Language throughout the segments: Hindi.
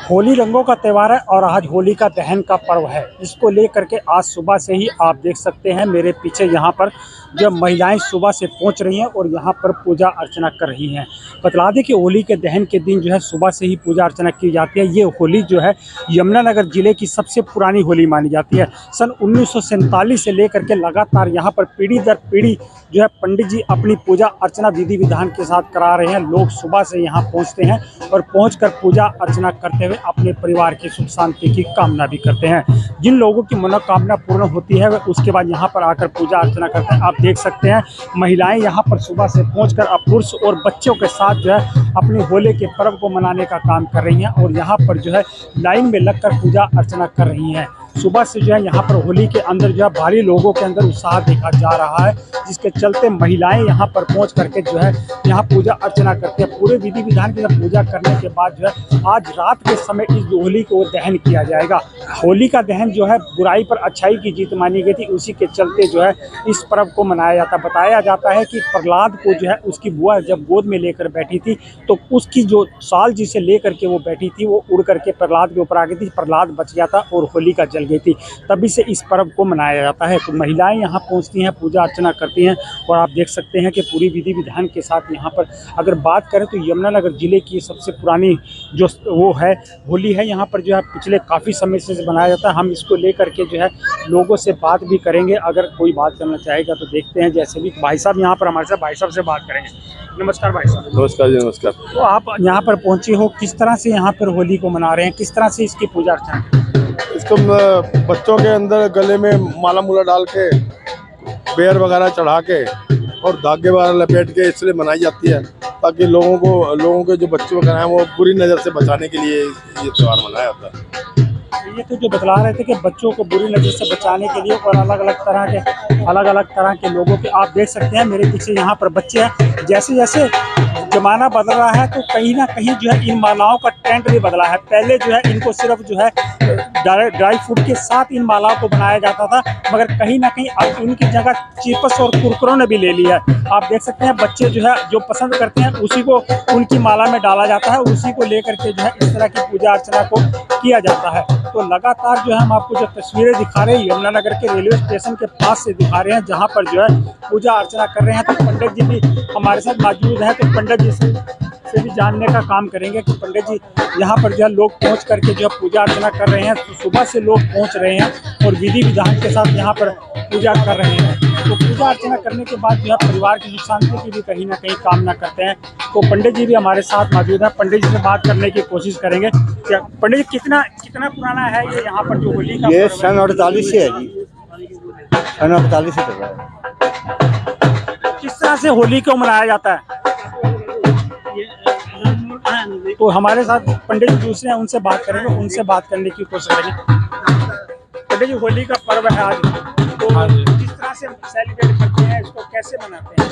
होली रंगों का त्यौहार है और आज होली का दहन का पर्व है। इसको लेकर के आज सुबह से ही आप देख सकते हैं मेरे पीछे यहाँ पर जो महिलाएं सुबह से पहुँच रही हैं और यहाँ पर पूजा अर्चना कर रही हैं। बतला दें कि होली के दहन के दिन जो है सुबह से ही पूजा अर्चना की जाती है। ये होली जो है यमुनानगर जिले की सबसे पुरानी होली मानी जाती है। सन 1947 से लेकर के लगातार यहाँ पर पीढ़ी दर पीढ़ी जो है पंडित जी अपनी पूजा अर्चना विधि विधान के साथ करा रहे हैं। लोग सुबह से यहाँ पहुँचते हैं और पहुँचकर पूजा अर्चना करते हुए अपने परिवार की सुख शांति की कामना भी करते हैं। जिन लोगों की मनोकामना पूर्ण होती है वे उसके बाद यहाँ पर आकर पूजा अर्चना करते हैं। आप देख सकते हैं महिलाएं यहाँ पर सुबह से पहुंचकर अब पुरुष और बच्चों के साथ जो है अपनी होली के पर्व को मनाने का काम कर रही हैं और यहाँ पर जो है लाइन में लगकर पूजा अर्चना कर रही हैं। सुबह से जो है यहाँ पर होली के अंदर जो है भारी लोगों के अंदर उत्साह देखा जा रहा है, जिसके चलते महिलाएं यहाँ पर पहुँच करके जो है यहाँ पूजा अर्चना करते हैं। पूरे विधि विधान की पूजा करने के बाद जो है आज रात के समय इस होली को दहन किया जाएगा। होली का दहन जो है बुराई पर अच्छाई की जीत मानी गई थी, उसी के चलते जो है इस पर्व को मनाया जाता है। बताया जाता है कि प्रहलाद को जो है उसकी बुआ जब गोद में लेकर बैठी थी तो उसकी जो साल जिसे लेकर के वो बैठी थी वो उड़ करके प्रहलाद के ऊपर आ गई थी। प्रहलाद बच गया था और होली का जल गई थी, तभी से इस पर्व को मनाया जाता है। तो महिलाएं यहाँ पहुँचती हैं, पूजा अर्चना करती हैं और आप देख सकते हैं कि पूरी विधि विधान के साथ यहाँ पर अगर बात करें तो यमुनानगर जिले की सबसे पुरानी जो वो है होली है। यहाँ पर जो है पिछले काफ़ी समय से बनाया जाता है। हम इसको लेकर के जो है लोगों से बात भी करेंगे, अगर कोई बात करना चाहेगा तो देखते हैं। जैसे भी भाई साहब यहाँ पर हमारे साथ भाई साहब से बात करेंगे। नमस्कार भाई साहब। नमस्कार जी, नमस्कार। तो आप यहाँ पर पहुँचे हो, किस तरह से यहाँ पर होली को मना रहे हैं, किस तरह से इसकी पूजा अर्चना? इसको बच्चों के अंदर गले में माला मूला डाल के बेर वगैरह चढ़ा के और धागे वगैरह लपेट के इसलिए मनाई जाती है ताकि लोगों के जो बच्चे वगैरह हैं वो बुरी नज़र से बचाने के लिए ये त्यौहार मनाया जाता है। ये तो जो बतला रहे थे कि बच्चों को बुरी नज़र से बचाने के लिए और अलग अलग तरह के लोगों के आप देख सकते हैं मेरे पीछे यहाँ पर बच्चे हैं। जैसे जैसे ज़माना बदल रहा है तो कहीं ना कहीं जो है इन मालाओं का ट्रेंड भी बदला है। पहले जो है इनको सिर्फ जो है ड्राई फ्रूट के साथ इन मालाओं को बनाया जाता था, मगर कहीं ना कहीं अब इनकी जगह चिप्स और कुरकुरों ने भी ले लिया है। आप देख सकते हैं बच्चे जो है जो पसंद करते हैं उसी को उनकी माला में डाला जाता है, उसी को लेकर के जो है इस तरह की पूजा अर्चना को किया जाता है। तो लगातार जो है हम आपको जो तस्वीरें दिखा रहे हैं यमुनानगर के रेलवे स्टेशन के पास से दिखा रहे हैं, जहाँ पर जो है पूजा अर्चना कर रहे हैं। तो पंडित जी भी हमारे साथ मौजूद हैं, तो पंडित जी से भी जानने का काम करेंगे कि पंडित जी यहाँ पर जो है लोग पहुँच करके जो है पूजा अर्चना कर रहे हैं। तो सुबह से लोग पहुँच रहे हैं और विधि विधान के साथ यहाँ पर पूजा कर रहे हैं। तो पूजा अर्चना करने के बाद जो है परिवार की सुख शांति की भी कहीं ना कहीं कामना करते हैं। तो पंडित जी भी हमारे साथ मौजूद है, पंडित जी से बात करने की कोशिश करेंगे। क्या पंडित जी कितना पुराना है ये यहाँ पर जो होली का? ये सन 48 से है जी, सन 48 से चल रहा है। किस तरह से होली को मनाया जाता है? तो हमारे साथ पंडित जी दूसरे हैं, उनसे बात करेंगे, उनसे बात करने की कोशिश करेंगे। पंडित जी होली का पर्व है आज, तो किस तरह से सेलिब्रेट करते हैं, इसको कैसे मनाते हैं?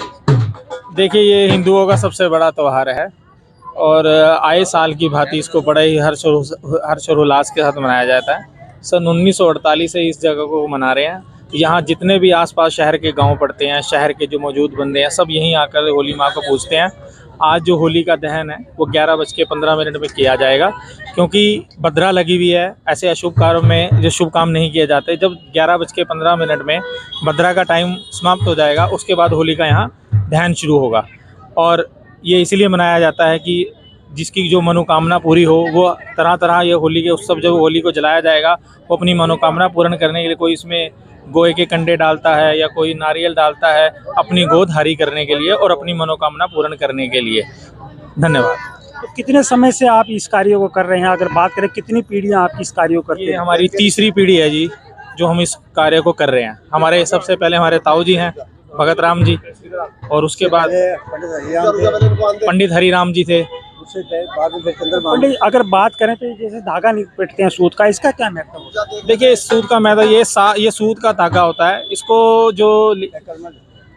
देखिए, ये हिंदुओं का सबसे बड़ा त्यौहार है और आए साल की भांति इसको बड़ा ही हर्षोल्लास के साथ मनाया जाता है। सन 1948 से इस जगह को मना रहे हैं। यहाँ जितने भी आसपास शहर के गांव पड़ते हैं, शहर के जो मौजूद बंदे हैं, सब यहीं आकर होली माँ को पूजते हैं। आज जो होली का दहन है वो 11:15 में किया जाएगा, क्योंकि भद्रा लगी हुई है। ऐसे अशुभ कार्यों में जो शुभ काम नहीं किए जाते, जब 11:15 में भद्रा का टाइम समाप्त हो जाएगा उसके बाद होली का यहाँ दहन शुरू होगा। और ये इसीलिए मनाया जाता है कि जिसकी जो मनोकामना पूरी हो, वो तरह ये होली के उत्सव जब होली को जलाया जाएगा वो अपनी मनोकामना पूर्ण करने के लिए कोई इसमें गोए के कंडे डालता है या कोई नारियल डालता है अपनी गोद हरी करने के लिए और अपनी मनोकामना पूर्ण करने के लिए। धन्यवाद। तो कितने समय से आप इस कार्य को कर रहे हैं? अगर बात करें कितनी पीढ़ियां आप इस कार्य को करते हैं? ये हमारी तीसरी पीढ़ी है जी जो हम इस कार्य को कर रहे हैं। हमारे सबसे पहले हमारे ताऊ जी हैं भगत राम जी, और उसके बाद पंडित हरिराम जी थे। पंडित अगर बात करें तो जैसे धागा लपेटते हैं सूत का, इसका क्या महत्व होता है? देखिए, इस सूत का महत्व ये सूत का धागा होता है। इसको जो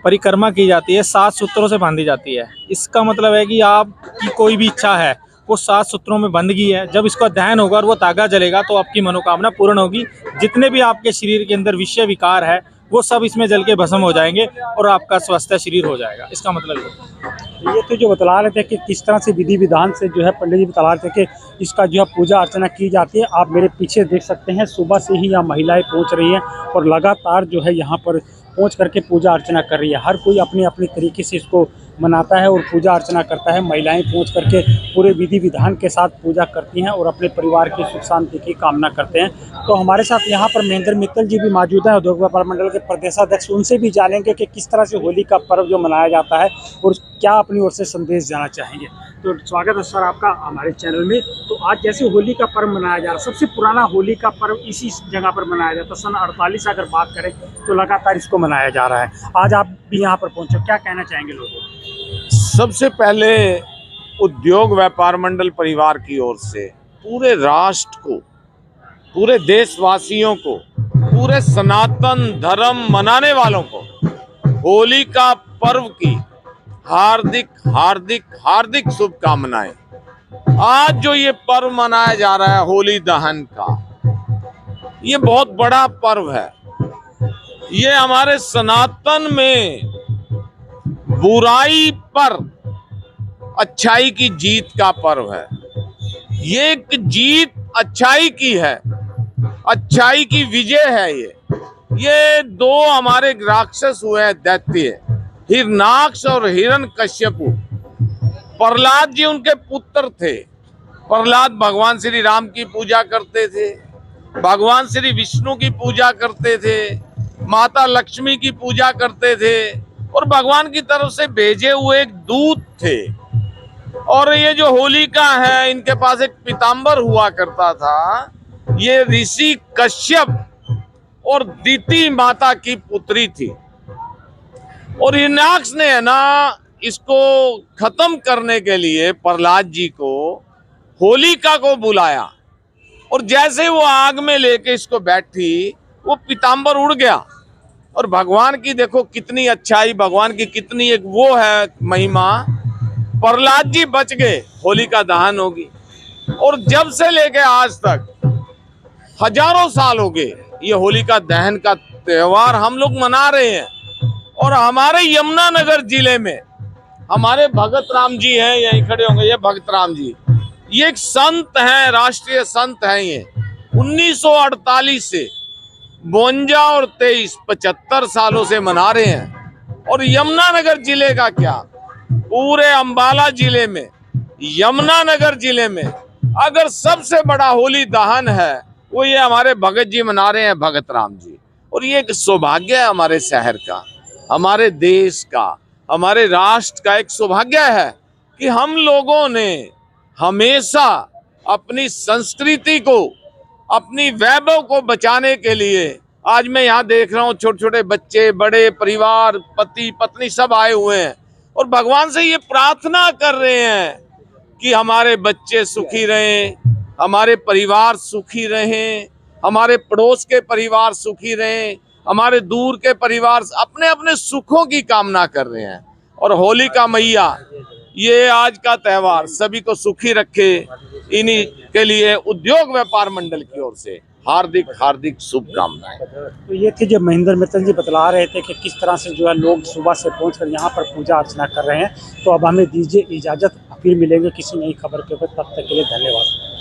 परिक्रमा की जाती है 7 सूत्रों से बांधी जाती है। इसका मतलब है कि आपकी कोई भी इच्छा है वो 7 सूत्रों में बंध गई है। जब इसका दहन होगा और वो धागा जलेगा तो आपकी मनोकामना पूर्ण होगी। जितने भी आपके शरीर के अंदर विषय विकार है वो सब इसमें जल के भस्म हो जाएंगे और आपका स्वस्थ शरीर हो जाएगा। इसका मतलब ये तो जो बतला रहे थे कि किस तरह से विधि विधान से जो है पंडित जी बता रहे थे कि इसका जो है पूजा अर्चना की जाती है। आप मेरे पीछे देख सकते हैं सुबह से ही यहाँ महिलाएं पहुँच रही हैं और लगातार जो है यहाँ पर पहुँच करके पूजा अर्चना कर रही है। हर कोई अपने अपने तरीके से इसको मनाता है और पूजा अर्चना करता है। महिलाएं पहुँच करके पूरे विधि विधान के साथ पूजा करती हैं और अपने परिवार की सुख शांति की कामना करते हैं। तो हमारे साथ यहाँ पर महेंद्र मित्तल जी भी मौजूद हैं, उद्योग व्यापार मंडल के प्रदेशाध्यक्ष। उनसे भी जानेंगे कि किस तरह से होली का पर्व जो मनाया जाता है और क्या अपनी ओर से संदेश देना चाहेंगे। तो स्वागत है सर आपका हमारे चैनल में। तो आज जैसे होली का पर्व मनाया जा रहा है, सबसे पुराना होली का पर्व इसी जगह पर मनाया जाता है। सन 48 अगर बात करें तो लगातार इसको मनाया जा रहा है। आज आप भी यहाँ पर पहुँचे, क्या कहना चाहेंगे लोगों को? सबसे पहले उद्योग व्यापार मंडल परिवार की ओर से पूरे राष्ट्र को, पूरे देशवासियों को, पूरे सनातन धर्म मनाने वालों को होली का पर्व की हार्दिक हार्दिक हार्दिक शुभकामनाएं। आज जो ये पर्व मनाया जा रहा है होली दहन का, ये बहुत बड़ा पर्व है। ये हमारे सनातन में बुराई पर अच्छाई की जीत का पर्व है। ये एक जीत अच्छाई की है, अच्छाई की विजय है। ये दो हमारे राक्षस हुए हैं दैत्य, हिरणाक्ष और हिरण्यकश्यपु। प्रहलाद जी उनके पुत्र थे। प्रहलाद भगवान श्री राम की पूजा करते थे, भगवान श्री विष्णु की पूजा करते थे, माता लक्ष्मी की पूजा करते थे और भगवान की तरफ से भेजे हुए एक दूत थे। और ये जो होलिका है, इनके पास एक पीताम्बर हुआ करता था। ये ऋषि कश्यप और दिति माता की पुत्री थी। और हिरण्याक्ष ने है ना, इसको खत्म करने के लिए प्रहलाद जी को होलिका को बुलाया और जैसे वो आग में लेके इसको बैठी, वो पीताम्बर उड़ गया। और भगवान की देखो कितनी अच्छाई, भगवान की कितनी एक वो है महिमा। प्रहलाद जी बच गए, होलिका दहन होगी। और जब से लेके आज तक हजारों साल हो गए ये होलिका दहन का त्योहार हम लोग मना रहे हैं। और हमारे यमुनानगर जिले में हमारे भगत राम जी हैं, यहीं खड़े होंगे, ये भगत राम जी, ये एक संत हैं, राष्ट्रीय संत हैं। ये 1948 से 52 और 23 75 सालों से मना रहे हैं। और यमुनानगर जिले का क्या, पूरे अंबाला जिले में, यमुनानगर जिले में अगर सबसे बड़ा होली दहन है वो ये हमारे भगत जी मना रहे हैं, भगत राम जी। और ये एक सौभाग्य है हमारे शहर का, हमारे देश का, हमारे राष्ट्र का एक सौभाग्य है कि हम लोगों ने हमेशा अपनी संस्कृति को, अपनी वैभव को बचाने के लिए, आज मैं यहाँ देख रहा हूँ छोटे छोटे बच्चे, बड़े परिवार, पति पत्नी सब आए हुए हैं और भगवान से ये प्रार्थना कर रहे हैं कि हमारे बच्चे सुखी रहें, हमारे परिवार सुखी रहें, हमारे पड़ोस के परिवार सुखी रहें, हमारे दूर के परिवार अपने अपने सुखों की कामना कर रहे हैं। और होलिका मैया ये आज का त्यौहार सभी को सुखी रखे, इन्हीं के लिए उद्योग व्यापार मंडल की ओर से हार्दिक हार्दिक शुभकामनाएं। तो ये थे जो महेंद्र मित्तल जी बतला रहे थे कि किस तरह से जो है लोग सुबह से पहुंचकर यहाँ पर पूजा अर्चना कर रहे हैं। तो अब हमें दीजिए इजाज़त, फिर मिलेंगे किसी नई खबर के ऊपर। तब तक के लिए धन्यवाद।